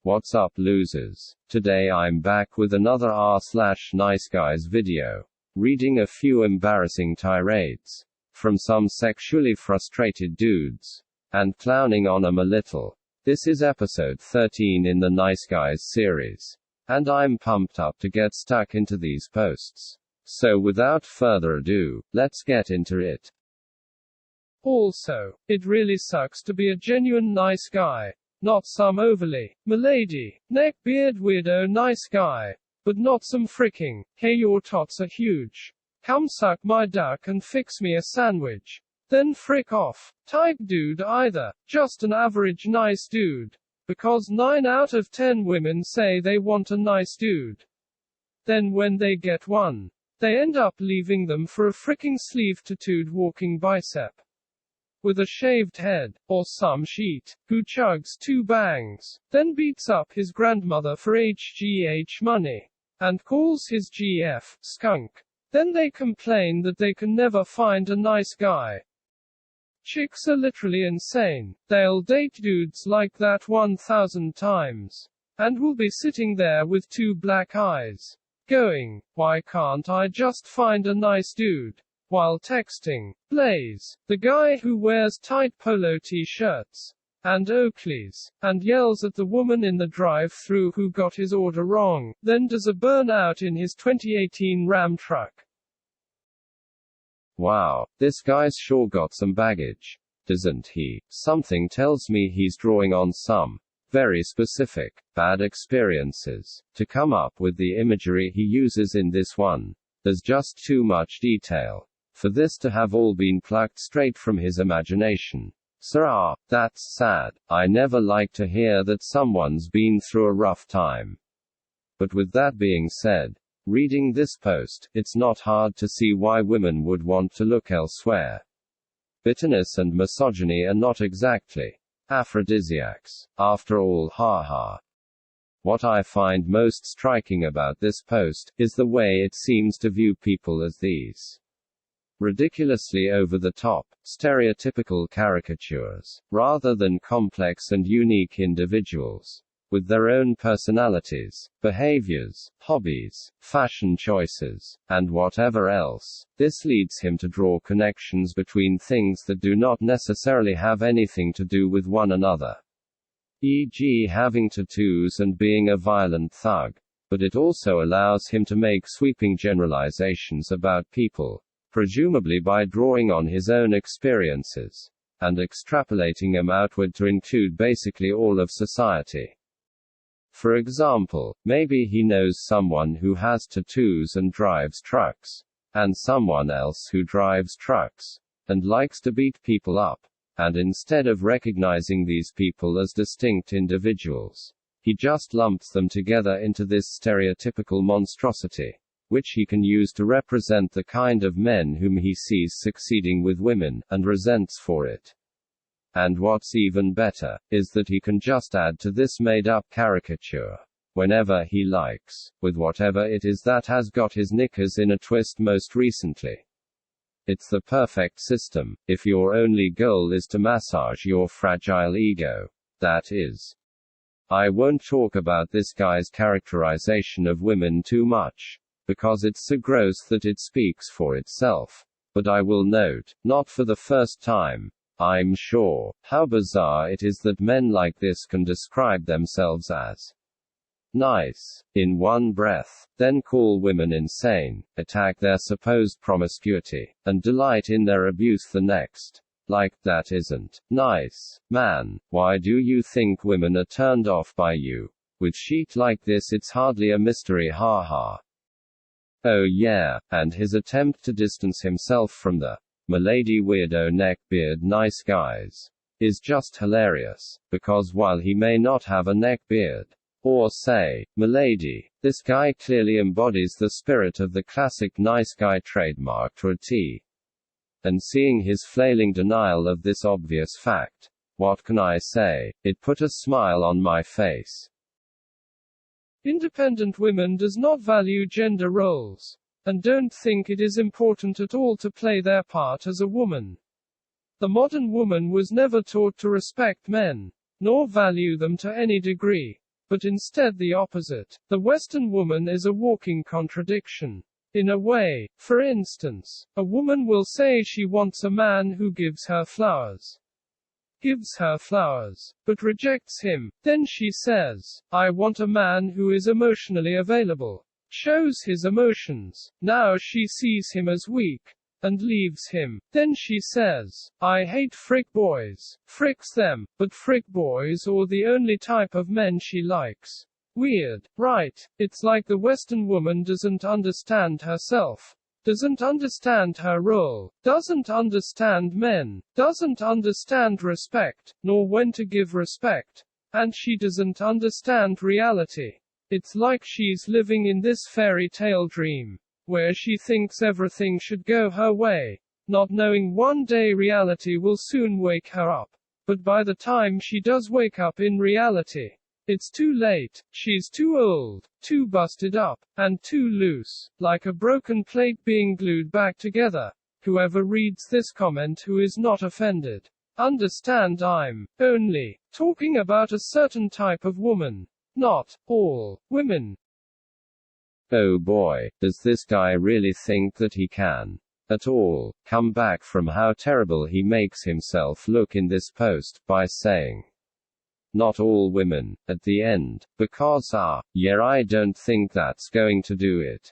What's up, losers? Today I'm back with another r/niceguys video. Reading a few embarrassing tirades from some sexually frustrated dudes, and clowning on 'em a little. This is episode 13 in the Nice Guys series, and I'm pumped up to get stuck into these posts. So without further ado, let's get into it. Also, it really sucks to be a genuine nice guy. Not some overly, milady, neckbeard weirdo nice guy. But not some freaking, hey your tots are huge, come suck my duck and fix me a sandwich, then frick off, type dude either, just an average nice dude. Because 9 out of 10 women say they want a nice dude. Then when they get one, they end up leaving them for a freaking sleeve-tattooed walking bicep with a shaved head, or some sheet, who chugs 2 bangs, then beats up his grandmother for HGH money, and calls his GF, skunk. Then they complain that they can never find a nice guy. Chicks are literally insane. They'll date dudes like that 1,000 times, and will be sitting there with 2 black eyes, going, why can't I just find a nice dude? While texting Blaze, the guy who wears tight polo t-shirts and Oakleys, and yells at the woman in the drive-thru who got his order wrong, then does a burnout in his 2018 Ram truck. Wow, this guy's sure got some baggage, doesn't he? Something tells me he's drawing on some very specific bad experiences to come up with the imagery he uses in this one. There's just too much detail for this to have all been plucked straight from his imagination. Sir, that's sad. I never like to hear that someone's been through a rough time. But with that being said, reading this post, it's not hard to see why women would want to look elsewhere. Bitterness and misogyny are not exactly aphrodisiacs, after all, haha. What I find most striking about this post is the way it seems to view people as these ridiculously over-the-top, stereotypical caricatures, rather than complex and unique individuals with their own personalities, behaviors, hobbies, fashion choices, and whatever else. This leads him to draw connections between things that do not necessarily have anything to do with one another, e.g. having tattoos and being a violent thug. But it also allows him to make sweeping generalizations about people, presumably by drawing on his own experiences and extrapolating them outward to include basically all of society. For example, maybe he knows someone who has tattoos and drives trucks, and someone else who drives trucks and likes to beat people up, and instead of recognizing these people as distinct individuals, he just lumps them together into this stereotypical monstrosity, which he can use to represent the kind of men whom he sees succeeding with women, and resents for it. And what's even better, is that he can just add to this made-up caricature whenever he likes, with whatever it is that has got his knickers in a twist most recently. It's the perfect system, if your only goal is to massage your fragile ego. That is. I won't talk about this guy's characterization of women too much, because it's so gross that it speaks for itself. But I will note, not for the first time, I'm sure, how bizarre it is that men like this can describe themselves as nice in one breath, then call women insane, attack their supposed promiscuity, and delight in their abuse the next. Like, that isn't nice, man. Why do you think women are turned off by you? With shit like this it's hardly a mystery, haha. Oh yeah, and his attempt to distance himself from the milady weirdo neckbeard nice guys is just hilarious, because while he may not have a neckbeard, or say, milady, this guy clearly embodies the spirit of the classic nice guy trademark to a T. And seeing his flailing denial of this obvious fact, what can I say? It put a smile on my face. Independent women does not value gender roles, and don't think it is important at all to play their part as a woman. The modern woman was never taught to respect men, nor value them to any degree. but instead the opposite. The Western woman is a walking contradiction. In a way, for instance, a woman will say she wants a man who gives her flowers, but rejects him. Then she says, I want a man who is emotionally available, shows his emotions. Now she sees him as weak, and leaves him. Then she says, I hate frick boys, fricks them, but frick boys are the only type of men she likes. Weird, right? It's like the Western woman doesn't understand herself, doesn't understand her role, doesn't understand men, doesn't understand respect, nor when to give respect, and she doesn't understand reality. It's like she's living in this fairy tale dream, where she thinks everything should go her way, not knowing one day reality will soon wake her up. But by the time she does wake up in reality, it's too late. She's too old, too busted up, and too loose, like a broken plate being glued back together. Whoever reads this comment who is not offended, understand I'm only talking about a certain type of woman, not all women. Oh boy, does this guy really think that he can, at all, come back from how terrible he makes himself look in this post, by saying, not all women, at the end, because yeah, I don't think that's going to do it.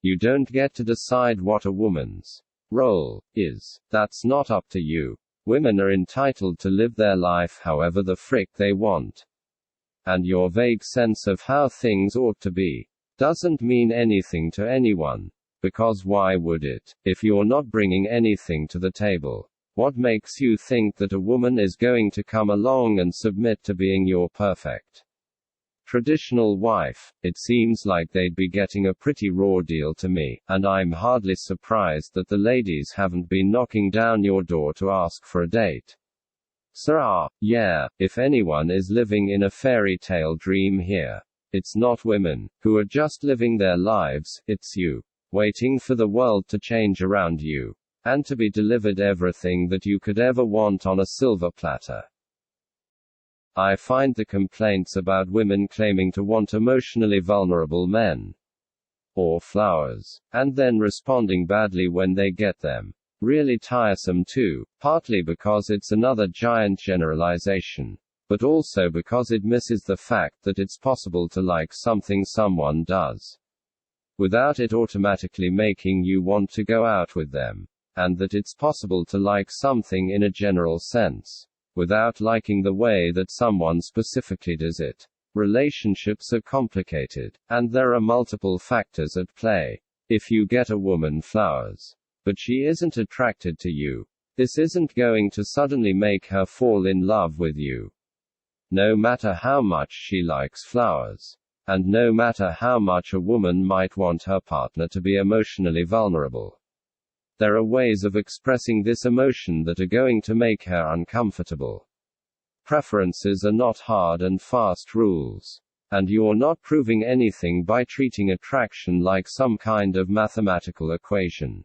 You don't get to decide what a woman's role is. That's not up to you. Women are entitled to live their life however the frick they want. And your vague sense of how things ought to be doesn't mean anything to anyone. Because why would it, if you're not bringing anything to the table? What makes you think that a woman is going to come along and submit to being your perfect traditional wife? It seems like they'd be getting a pretty raw deal to me, and I'm hardly surprised that the ladies haven't been knocking down your door to ask for a date. So yeah, if anyone is living in a fairy tale dream here, it's not women, who are just living their lives, it's you, waiting for the world to change around you, and to be delivered everything that you could ever want on a silver platter. I find the complaints about women claiming to want emotionally vulnerable men, or flowers, and then responding badly when they get them, really tiresome too, partly because it's another giant generalization, but also because it misses the fact that it's possible to like something someone does, without it automatically making you want to go out with them. And that it's possible to like something in a general sense, without liking the way that someone specifically does it. Relationships are complicated, and there are multiple factors at play. If you get a woman flowers, but she isn't attracted to you, this isn't going to suddenly make her fall in love with you. No matter how much she likes flowers, and no matter how much a woman might want her partner to be emotionally vulnerable. There are ways of expressing this emotion that are going to make her uncomfortable. Preferences are not hard and fast rules. And you're not proving anything by treating attraction like some kind of mathematical equation.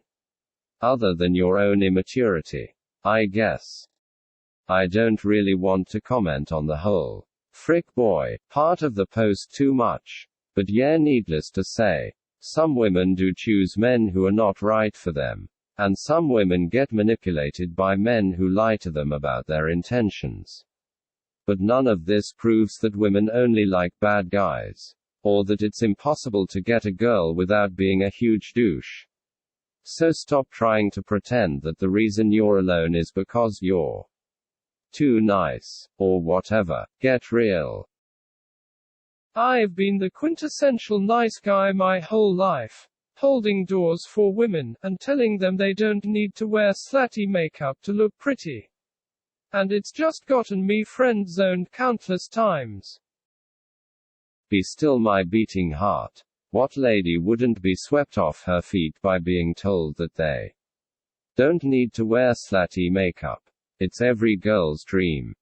Other than your own immaturity, I guess. I don't really want to comment on the whole frick boy part of the post too much. But yeah, needless to say, some women do choose men who are not right for them. And some women get manipulated by men who lie to them about their intentions. But none of this proves that women only like bad guys, or that it's impossible to get a girl without being a huge douche. So stop trying to pretend that the reason you're alone is because you're too nice, or whatever. Get real. I've been the quintessential nice guy my whole life, holding doors for women, and telling them they don't need to wear slutty makeup to look pretty. And it's just gotten me friend-zoned countless times. Be still my beating heart. What lady wouldn't be swept off her feet by being told that they don't need to wear slutty makeup? It's every girl's dream.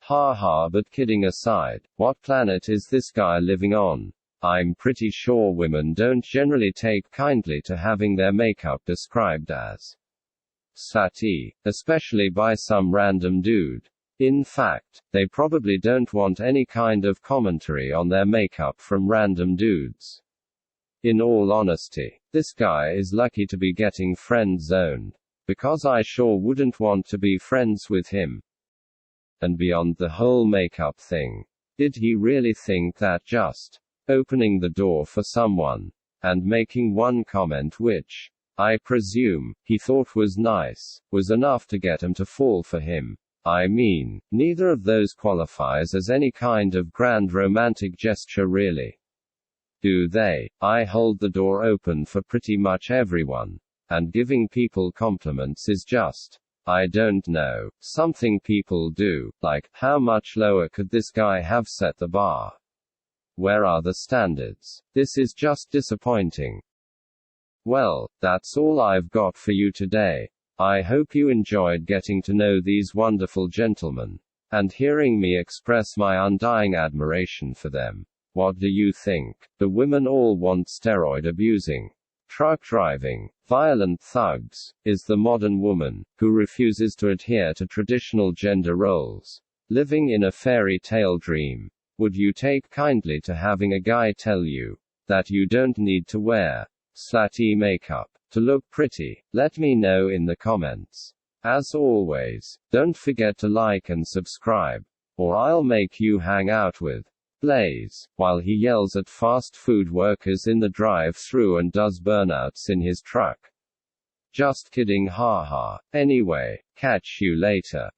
Ha ha, but kidding aside, what planet is this guy living on? I'm pretty sure women don't generally take kindly to having their makeup described as slutty, especially by some random dude. In fact, they probably don't want any kind of commentary on their makeup from random dudes. In all honesty, this guy is lucky to be getting friend-zoned, because I sure wouldn't want to be friends with him. And beyond the whole makeup thing, did he really think that just opening the door for someone and making one comment which, I presume, he thought was nice, was enough to get him to fall for him? I mean, neither of those qualifies as any kind of grand romantic gesture really. Do they? I hold the door open for pretty much everyone. And giving people compliments is just, I don't know, something people do, like, how much lower could this guy have set the bar? Where are the standards? This is just disappointing. Well, that's all I've got for you today. I hope you enjoyed getting to know these wonderful gentlemen, and hearing me express my undying admiration for them. What do you think? The women all want steroid abusing, truck driving, violent thugs, is the modern woman, who refuses to adhere to traditional gender roles, living in a fairy tale dream. Would you take kindly to having a guy tell you that you don't need to wear slutty makeup to look pretty? Let me know in the comments. As always, don't forget to like and subscribe, or I'll make you hang out with Blaze, while he yells at fast food workers in the drive-thru and does burnouts in his truck. Just kidding, haha. Anyway, catch you later.